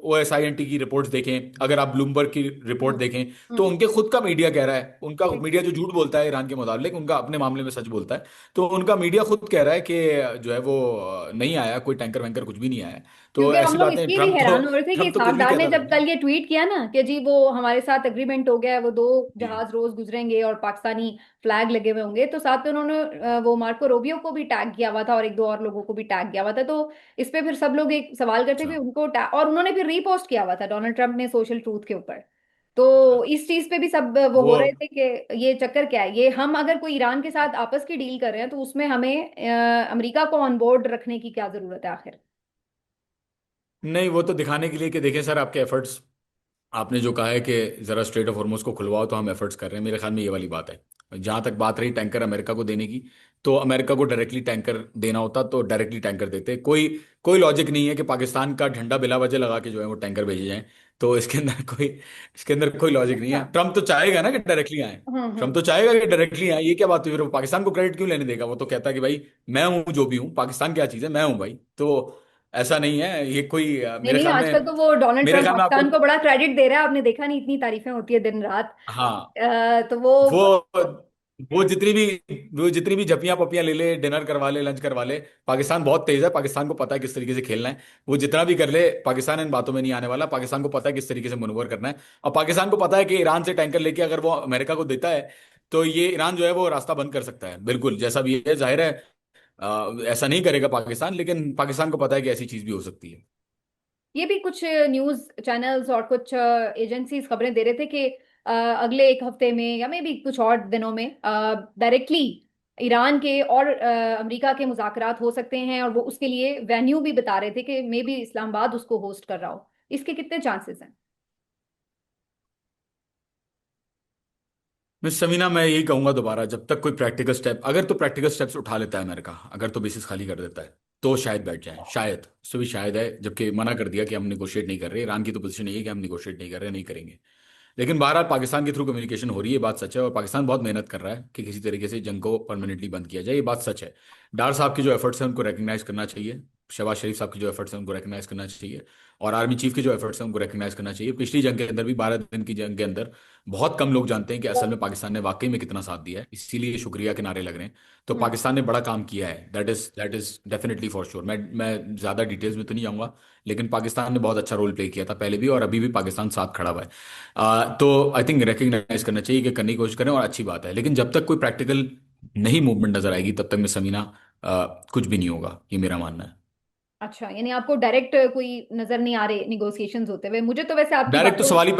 OSINT की रिपोर्ट्स देखें, अगर आप ब्लूमबर्ग की रिपोर्ट
हम्म।
देखें, तो
हम्म।
उनके खुद का मीडिया कह रहा है, उनका
ठीक।
मीडिया जो झूठ बोलता है ईरान के मुताबिक, उनका अपने मामले में सच बोलता है। तो उनका मीडिया खुद कह रहा है कि जो है वो नहीं आया कोई टैंकर वैंकर, कुछ भी नहीं आया। तो
क्योंकि हम
ऐसी
लोग
बातें
इसलिए भी
ट्रम्प तो
हैरान हो रहे थे कि
ट्रम्प तो कुछ भी
साहबदार ने
कहता
जब
रहता है।
कल ये ट्वीट किया ना कि जी वो हमारे साथ एग्रीमेंट हो गया है, वो दो
जी।
जहाज रोज गुजरेंगे और पाकिस्तानी फ्लैग लगे हुए होंगे, तो साथ में उन्होंने वो मार्को रोबियो को भी टैग किया हुआ था और एक दो और लोगों को भी टैग किया हुआ था। तो इस पे फिर सब लोग एक सवाल करते
अच्छा।
थे उनको और उन्होंने फिर रीपोस्ट किया हुआ था डोनाल्ड ट्रंप ने सोशल ट्रूथ के ऊपर।
अच्छा।
तो इस चीज पे भी सब वो
वो
हो रहे थे कि ये चक्कर क्या है, ये हम अगर कोई ईरान के साथ आपस की डील कर रहे हैं तो उसमें हमें अमेरिका को ऑन बोर्ड रखने की क्या जरूरत है आखिर?
नहीं, वो तो दिखाने के लिए कि देखें सर आपके एफर्ट्स, आपने जो कहा है कि जरा स्ट्रेट ऑफ हॉर्मुज को खुलवाओ, तो हम एफर्ट्स कर रहे हैं, मेरे ख्याल में ये वाली बात है। जहां तक बात रही टैंकर अमेरिका को देने की, तो अमेरिका को डायरेक्टली टैंकर देना होता तो डायरेक्टली टैंकर देते। कोई कोई लॉजिक नहीं है कि पाकिस्तान का झंडा बिला वजह लगा के जो है वो टैंकर भेजे जाएं। तो इसके अंदर कोई लॉजिक नहीं
अच्छा।
है। ट्रम्प तो चाहेगा ना कि डायरेक्टली आए, ट्रम्प
हम्म।
तो चाहेगा कि डायरेक्टली आए, ये क्या बात हुई? फिर वो पाकिस्तान को क्रेडिट क्यों लेने देगा? वो तो कहता है कि भाई मैं हूं जो भी हूं, पाकिस्तान क्या चीज़ है, मैं हूं भाई। तो ऐसा नहीं है ये कोई
नहीं नहीं, आजकल तो वो डोनाल्ड
मेरे
ट्रम्प
ख्याल में आपको,
पाकिस्तान को बड़ा क्रेडिट दे रहा है, आपने देखा नहीं? इतनी तारीफें होती है दिन रात।
हाँ,
तो वो
वो वो जितनी भी झपियां पपियां ले ले, डिनर करवा ले, लंच करवा ले, पाकिस्तान बहुत तेज है, पाकिस्तान को पता है किस तरीके से खेलना है। वो जितना भी कर ले, पाकिस्तान इन बातों में नहीं आने वाला, पाकिस्तान को पता है किस तरीके से मनूवर करना है। और पाकिस्तान को पता है कि ईरान से टैंकर लेके अगर वो अमेरिका को देता है तो ये ईरान जो है वो रास्ता बंद कर सकता है, बिल्कुल जैसा भी है, जाहिर है ऐसा नहीं करेगा पाकिस्तान, लेकिन पाकिस्तान को पता है कि ऐसी चीज भी हो सकती है।
ये भी कुछ न्यूज चैनल्स और कुछ एजेंसीज खबरें दे रहे थे कि अगले एक हफ्ते में या मे भी कुछ और दिनों में डायरेक्टली ईरान के और अमेरिका के मुज़ाकरात हो सकते हैं, और वो उसके लिए वेन्यू भी बता रहे थे कि मे बी इस्लामाबाद उसको होस्ट कर रहा हो। इसके कितने चांसेस हैं?
मिस समीना, मैं यही कहूंगा दोबारा, जब तक कोई प्रैक्टिकल स्टेप, अगर तो प्रैक्टिकल स्टेप्स उठा लेता है अमेरिका, अगर तो बेसिस खाली कर देता है, तो शायद बैठ जाए, शायद, उससे भी शायद है, जबकि मना कर दिया कि हम निगोशिएट नहीं कर रहे। ईरान की तो पोजीशन यही है कि हम निगोशिएट नहीं कर रहे, नहीं करेंगे। लेकिन बहरहाल पाकिस्तान के थ्रू कम्युनिकेशन हो रही है, ये बात सच है, और पाकिस्तान बहुत मेहनत कर रहा है कि किसी तरीके से जंग को परमानेंटली बंद किया जाए, ये बात सच है। डार साहब के जो एफर्ट्स हैं उनको रिकग्नाइज करना चाहिए, शहबाज शरीफ साहब के जो एफर्ट्स हैं उनको रिकग्नाइज करना चाहिए, और आर्मी चीफ के जो एफर्ट्स हैं उनको रिकग्नाइज करना चाहिए। पिछली जंग के अंदर भी, 12 दिन की जंग के अंदर, बहुत कम लोग जानते हैं कि असल में पाकिस्तान ने वाकई में कितना साथ दिया है, इसीलिए शुक्रिया के नारे लग रहे हैं। तो
हम्म।
पाकिस्तान ने बड़ा काम किया है, that is definitely for sure. मैं ज्यादा डिटेल्स में तो नहीं जाऊंगा, लेकिन पाकिस्तान ने बहुत अच्छा रोल प्ले किया था पहले भी, और अभी भी पाकिस्तान साथ खड़ा हुआ है। तो आई थिंक रिकग्नाइज करना चाहिए कि करने की कोशिश करें, और अच्छी बात है। लेकिन जब तक कोई प्रैक्टिकल नहीं मूवमेंट नजर आएगी, तब तक मैं समीना, कुछ भी नहीं होगा, ये मेरा मानना है।
अच्छा, यानी आपको डायरेक्ट कोई नजर नहीं आ रहे निगोशिएशंस होते हुए? मुझे तो वैसे आपकी
डायरेक्ट तो
बातों।
सवाल ही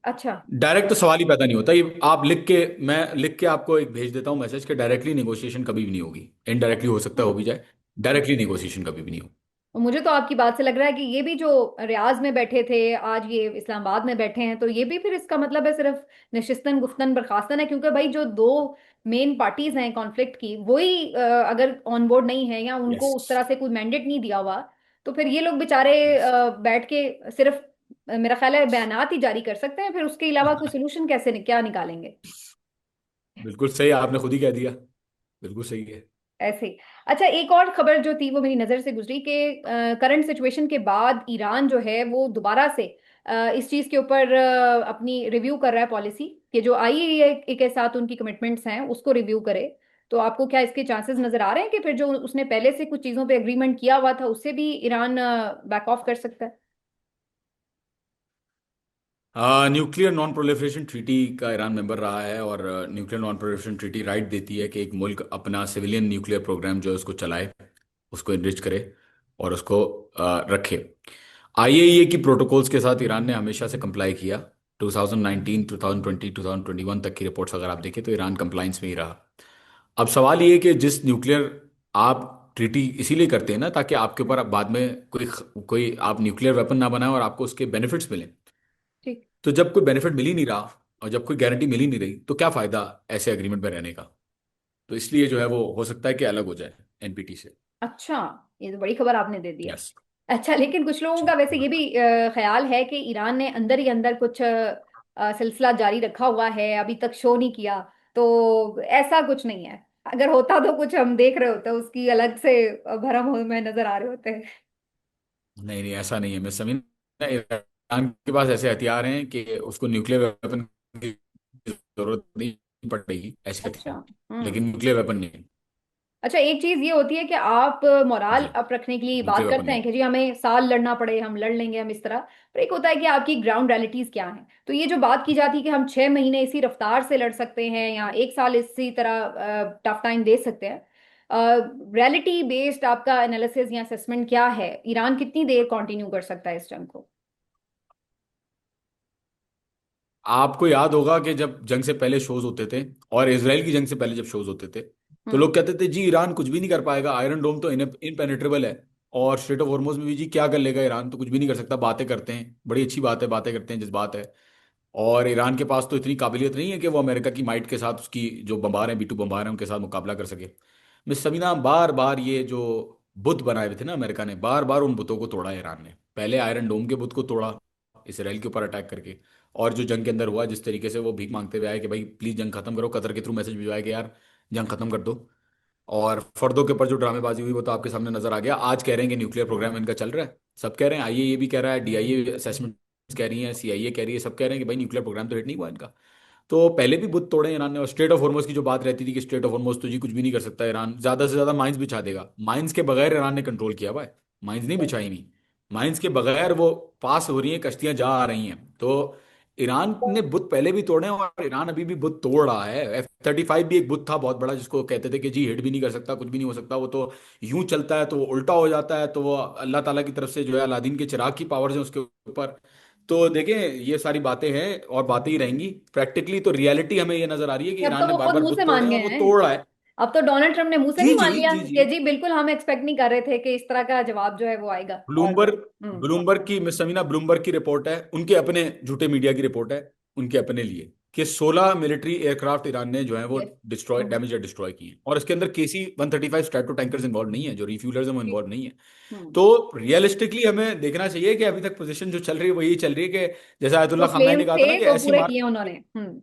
अच्छा।
डायरेक्ट तो सवाल ही पैदा नहीं होता। ये आप लिख के, मैं लिख के आपको एक भेज देता हूँ मैसेज, के डायरेक्टली नेगोशिएशन कभी भी नहीं होगी, इनडायरेक्टली हो सकता है हो भी जाए, डायरेक्टली नेगोशिएशन कभी भी नहीं होगी।
और मुझे तो आपकी बात से लग रहा है कि ये भी जो रियाज में बैठे थे आज ये इस्लामाबाद में बैठे हैं, तो ये भी फिर इसका मतलब है सिर्फ नशिस्तन गुफ्तन बर्खास्तन है, क्योंकि भाई जो दो मेन पार्टीज हैं कॉन्फ्लिक्ट की, वही अगर ऑन बोर्ड नहीं है या उनको
यस।
उस तरह से कोई मैंडेट नहीं दिया हुआ, तो फिर ये लोग बेचारे
यस।
बैठ के सिर्फ मेरा ख्याल है बयानात ही जारी कर सकते हैं, फिर उसके अलावा कोई सोल्यूशन कैसे क्या निकालेंगे?
बिल्कुल सही, आपने खुद ही कह दिया, बिल्कुल सही है।
ऐसे ही। अच्छा, एक और खबर जो थी वो मेरी नज़र से गुजरी कि करंट सिचुएशन के बाद ईरान जो है वो दोबारा से इस चीज़ के ऊपर अपनी रिव्यू कर रहा है पॉलिसी, कि जो आईएईए के साथ उनकी कमिटमेंट्स हैं उसको रिव्यू करे। तो आपको क्या इसके चांसेस नजर आ रहे हैं कि फिर जो उसने पहले से कुछ चीज़ों पे एग्रीमेंट किया हुआ था उससे भी ईरान बैक ऑफ कर सकता है?
न्यूक्लियर नॉन प्रोलिफरेशन ट्रीटी का ईरान मेंबर रहा है, और nuclear non proliferation treaty right देती है कि एक मुल्क अपना सिविलियन न्यूक्लियर प्रोग्राम जो है उसको चलाए, उसको इनरिच करे, और उसको रखे। आईएईए की प्रोटोकॉल्स के साथ ईरान ने हमेशा से कंप्लाई किया। 2019, 2020, 2021 तक की रिपोर्ट्स अगर आप देखें, तो ईरान कंप्लाइंस में ही रहा। अब सवाल ये है कि जिस न्यूक्लियर आप ट्रीटी इसीलिए करते हैं ना, ताकि आपके ऊपर अब बाद में कोई कोई आप न्यूक्लियर वेपन ना बनाए और आपको उसके बेनिफिट्स मिलें।
ठीक।
तो जब कोई बेनिफिट मिल ही नहीं रहा, और जब कोई गारंटी मिल ही नहीं रही, तो क्या फायदा ऐसे एग्रीमेंट में रहने का? तो इसलिए जो है वो हो सकता है कि अलग हो जाए एनपीटी से।
अच्छा, ये तो बड़ी खबर आपने दे दी है।
यस।
अच्छा, लेकिन कुछ लोगों का वैसे ये भी ख्याल है कि ईरान ने अंदर ही अंदर कुछ सिलसिला जारी रखा हुआ है, अभी तक शो नहीं किया। तो ऐसा कुछ नहीं है? अगर होता तो कुछ हम देख रहे होते, उसकी अलग से भरम हो में नजर आ रहे होते हैं।
नहीं नहीं, ऐसा नहीं है। मैं समझ, ईरान के पास ऐसे हथियार हैं कि उसको न्यूक्लियर वेपन की जरूरत नहीं पड़ेगी, ऐसे
अच्छा।
हथियार,
हम्म।
लेकिन न्यूक्लियर वेपन नहीं।
अच्छा, एक चीज ये होती है कि आप मोराल
जी।
अप रखने के लिए बात
न्यूक्लियर वेपन
करते हैं
नहीं।
कि जी हमें साल लड़ना पड़े हम लड़ लेंगे, हम इस तरह। पर एक होता है कि आपकी ग्राउंड रियलिटीज क्या हैं। तो ये जो बात की जाती है कि हम 6 महीने इसी रफ्तार से लड़ सकते हैं या एक साल इसी तरह टफ टाइम दे सकते हैं, रियलिटी बेस्ड आपका एनालिसिस या असेसमेंट क्या है? ईरान कितनी देर कंटिन्यू कर सकता है इस जंग को?
आपको याद होगा कि जब जंग से पहले शोज होते थे, और इसराइल की जंग से पहले जब शोज होते थे, तो
हम्म।
लोग कहते थे जी ईरान कुछ भी नहीं कर पाएगा, आयरन डोम तो इनपेनेट्रेबल है, और स्ट्रेट ऑफ हॉर्मुज में भी जी क्या कर लेगा ईरान, तो कुछ भी नहीं कर सकता, बातें करते हैं, बड़ी अच्छी बात है, बातें करते हैं, जज्बात है। और ईरान के पास तो इतनी काबिलियत नहीं है कि वो अमेरिका की माइट के साथ, उसकी जो बम्बार हैं, B2 बम्बार हैं, उनके साथ मुकाबला कर सके। मिस सबीना, बार बार ये जो बुत बनाए हुए थे ना अमेरिका ने, बार बार उन बुतों को तोड़ा है ईरान ने। पहले आयरन डोम के बुत को तोड़ा, इसराइल के ऊपर अटैक करके। और जो जंग के अंदर हुआ, जिस तरीके से वो भीख मांगते हुए आए कि भाई प्लीज जंग खत्म करो, कतर के थ्रू मैसेज भिजवाया कि यार जंग खत्म कर दो। और फर्दों के ऊपर जो ड्रामेबाजी हुई वो तो आपके सामने नजर आ गया। आज कह रहे हैं कि न्यूक्लियर प्रोग्राम इनका चल रहा है, सब कह रहे हैं, आईएईए भी कह रहा है, डीआईए असेसमेंट कह रही है, सीआईए कह रही है, सब कह रहे हैं कि भाई न्यूक्लियर प्रोग्राम तो हिट नहीं हुआ इनका। तो पहले भी बुत तोड़े ईरान ने। और स्ट्रेट ऑफ हॉर्मुज की जो बात रहती थी कि स्ट्रेट ऑफ हॉर्मुज तो जी कुछ भी नहीं कर सकता ईरान, ज्यादा से ज्यादा माइंस बिछा देगा, माइंस के बगैर ईरान ने कंट्रोल किया हुआ है, माइंस नहीं बिछाई नहीं, माइंस के बगैर वो पास हो रही हैं, कश्तियां जा आ रही हैं। तो ईरान ने बुत पहले भी तोड़े हैं और ईरान अभी भी बुत तोड़ रहा है। F-35 भी एक बुत था बहुत बड़ा, जिसको कहते थे कि जी हिट भी नहीं कर सकता, कुछ भी नहीं हो सकता, वो तो यूं चलता है तो वो उल्टा हो जाता है, तो वो अल्लाह ताला की तरफ से जो है अलादीन के चिराग की पावर्स हैं उसके ऊपर। तो देखें, ये सारी बातें हैं और बातें ही रहेंगी। प्रैक्टिकली तो रियलिटी हमें ये नजर आ रही है कि
अब तो
ईरान ने
वो
बार
खुद
बार
मुंह से
बुत तोड़े
मान
हैं
गए
और वो
हैं।
तोड़ रहा है।
अब तो डोनाल्ड ट्रम्प ने मुंह से
जी
नहीं
जी
मान लिया
जी जी।
कि जी बिल्कुल हम एक्सपेक्ट नहीं कर रहे थे कि इस तरह का जवाब जो है वो आएगा। और
ब्लूमबर्ग ब्लूमबर्ग की मिस समीना, ब्लूमबर्ग की रिपोर्ट है, उनके अपने झूठे मीडिया की रिपोर्ट है, उनके अपने लिए, कि 16 मिलिट्री एयरक्राफ्ट ईरान ने जो है वो
यस।
डिस्ट्रॉय, डैमेज या डिस्ट्रॉय किए हैं, और इसके अंदर KC-135 स्ट्रैटो टैंकर्स इन्वॉल्व नहीं है, जो रिफ्यूलर्स हैं वो इन्वॉल्व नहीं है।
हम्म।
तो रियलिस्टिकली हमें देखना चाहिए कि अभी तक पोजीशन जो चल रही है वो यही चल रही है कि जैसा
जो
आयतुल्लाह खामनाई ने
क्लेम्स
कहा था ना
थे
कि
वो
ऐसी
पूरे
मार,
किए उन्होंने।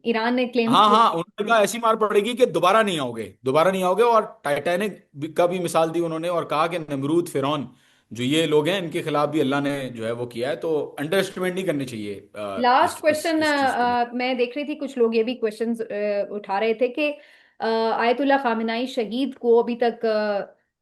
ईरान ने क्लेम्स
हाँ
पूरे
हाँ,
किए।
उन्होंने कहा ऐसी मार पड़ेगी कि दोबारा नहीं आओगे, दोबारा नहीं आओगे। और का भी मिसाल दी उन्होंने और कहा कि नमरूद, फिरौन, जो ये लोग हैं, इनके खिलाफ भी अल्लाह ने जो है वो किया है। तो अंडर एस्टिमेट नहीं करनी चाहिए
लास्ट
इस
क्वेश्चन,
चीज को।
मैं देख रही थी कुछ लोग ये भी क्वेश्चंस उठा रहे थे कि आयतुल्लाह खामेनाई शहीद को अभी तक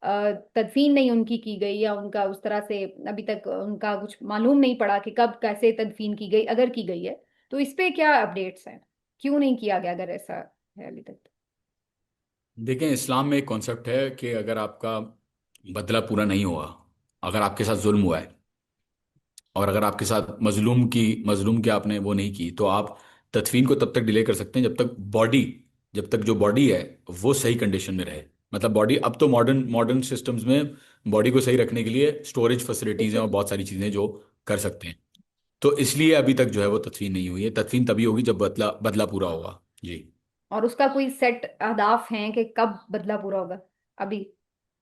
तदफीन नहीं उनकी की गई, या उनका उस तरह से अभी तक उनका कुछ मालूम नहीं पड़ा कि कब कैसे तदफीन की गई, अगर की गई है तो इस पे क्या अपडेट्स हैं? क्यों नहीं किया गया अगर ऐसा है अभी तक?
देखें, इस्लाम में एक कॉन्सेप्ट है कि अगर आपका बदला पूरा नहीं हुआ, अगर आपके साथ जुल्म हुआ है, और अगर आपके साथ मजलूम की आपने वो नहीं की, तो आप तदफीन को तब तक डिले कर सकते हैं जब तक जो बॉडी है वो सही कंडीशन में रहे। मतलब बॉडी, अब तो मॉडर्न मॉडर्न सिस्टम्स में बॉडी को सही रखने के लिए स्टोरेज फैसिलिटीज हैं और बहुत सारी चीज़ें जो कर सकते हैं। तो इसलिए अभी तक जो है वो तदफीन नहीं हुई है। तदफीन तभी होगी जब बदला बदला पूरा होगा जी।
और उसका कोई सेट अहदाफ हैं कि कब बदला पूरा होगा? अभी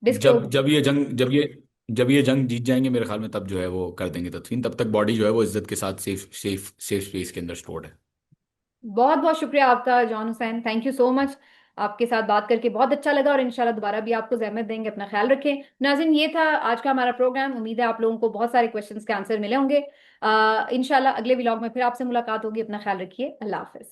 डिस्क्लोज?
जब जब ये जंग जीत जाएंगे मेरे ख्याल में, तब जो है वो कर देंगे तदफीन। तब तक बॉडी जो है वो इज्जत के साथ सेफ स्पेस के अंदर स्टोर्ड है।
बहुत बहुत शुक्रिया आपका John Hussain, thank you so much. आपके साथ बात करके बहुत अच्छा लगा और इंशाल्लाह दोबारा भी आपको जहमत देंगे। अपना ख्याल रखें नाज़रीन। ये था आज का हमारा प्रोग्राम। उम्मीद है आप लोगों को बहुत सारे क्वेश्चंस के आंसर मिले होंगे। इंशाल्लाह अगले व्लॉग में फिर आपसे मुलाकात होगी। अपना ख्याल रखिए। अल्लाह हाफिज।